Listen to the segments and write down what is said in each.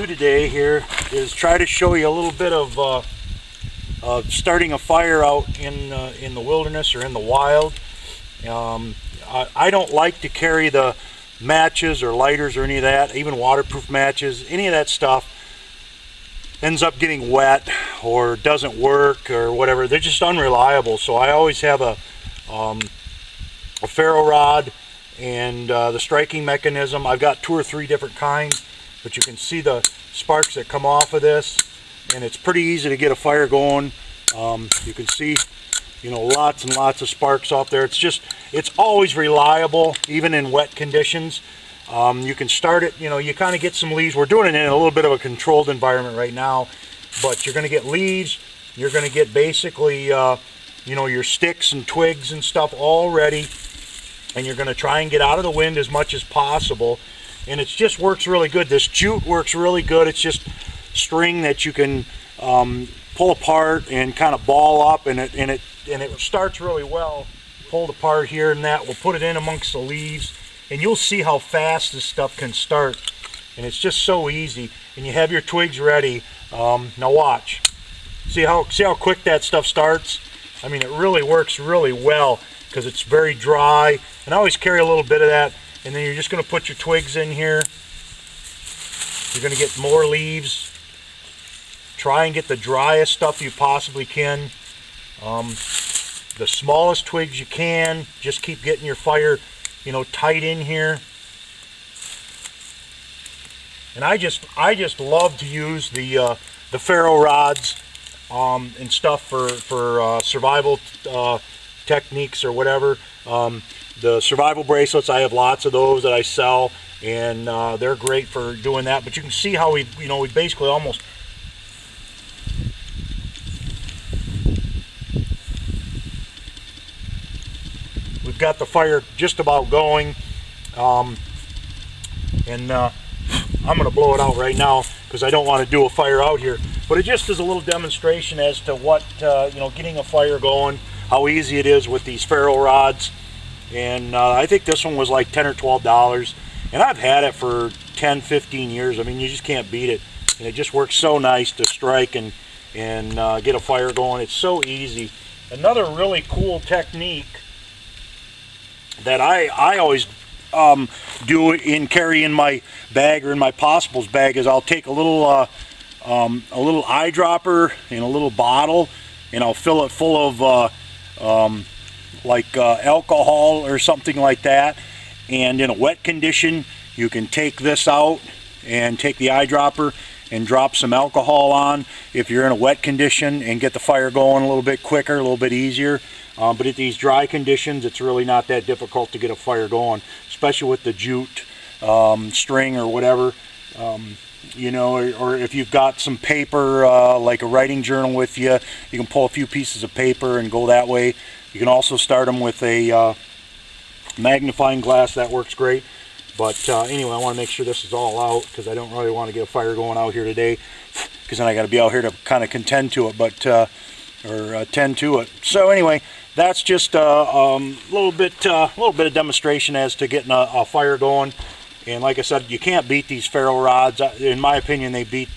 do today here is try to show you a little bit of starting a fire out in the wilderness or in the wild. I don't like to carry the matches or lighters or any of that, even waterproof matches. Any of that stuff ends up getting wet or doesn't work or whatever. They're just unreliable. So I always have a ferro rod and the striking mechanism. I've got 2 or 3 different kinds, but you can see the sparks that come off of this, and it's pretty easy to get a fire going. You can see, you know, lots and lots of sparks off there. It's always reliable, even in wet conditions. You can start it, you know, you kind of get some leaves. We're doing it in a little bit of a controlled environment right now, but you're going to get leaves. You're going to get basically, you know, your sticks and twigs and stuff all ready, and you're going to try and get out of the wind as much as possible. And it just works really good. This jute works really good. It's just string that you can pull apart and kind of ball up, and it starts really well. Pulled apart here and that. We'll put it in amongst the leaves, and you'll see how fast this stuff can start. And it's just so easy. And you have your twigs ready. Now watch. See how quick that stuff starts? I mean, it really works really well because it's very dry. And I always carry a little bit of that. And then you're just going to put your twigs in here. You're going to get more leaves. Try and get the driest stuff you possibly can. The smallest twigs you can. Just keep getting your fire, you know, tight in here. And I just love to use the ferro rods and stuff for survival techniques or whatever. The survival bracelets, I have lots of those that I sell, and they're great for doing that. But you can see how we basically almost we've got the fire just about going, and I'm going to blow it out right now because I don't want to do a fire out here. But it just is a little demonstration as to what getting a fire going, how easy it is with these ferro rods. And I think this one was like $10 or $12, and I've had it for 10, 15 years. I mean, you just can't beat it, and it just works so nice to strike and get a fire going. It's so easy. Another really cool technique that I always do in carry in my bag or in my possibles bag is I'll take a little eyedropper in a little bottle, and I'll fill it full of alcohol or something like that. And in a wet condition, you can take this out and take the eyedropper and drop some alcohol on if you're in a wet condition, and get the fire going a little bit quicker, a little bit easier. But at these dry conditions, it's really not that difficult to get a fire going, especially with the jute string or whatever. Or if you've got some paper, like a writing journal with you, you can pull a few pieces of paper and go that way. You can also start them with a magnifying glass. That works great. But anyway, I want to make sure this is all out because I don't really want to get a fire going out here today, because then I got to be out here to kind of tend to it. So anyway, that's just a little bit of demonstration as to getting a fire going. And like I said, you can't beat these ferro rods. In my opinion, they beat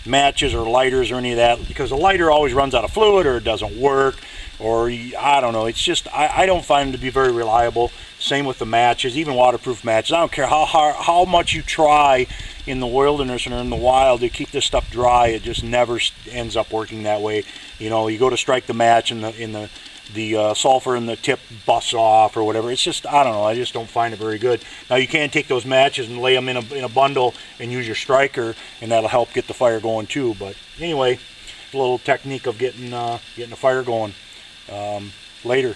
matches or lighters or any of that, because a lighter always runs out of fluid, or it doesn't work, or I don't know. It's just I don't find them to be very reliable. Same with the matches, even waterproof matches. I don't care how much you try in the wilderness or in the wild to keep this stuff dry. It just never ends up working that way. You know, you go to strike the match, and the sulfur in the tip busts off or whatever. It's just, I don't know, I just don't find it very good. Now you can take those matches and lay them in a bundle and use your striker, and that'll help get the fire going too. But anyway, a little technique of getting a fire going. Later.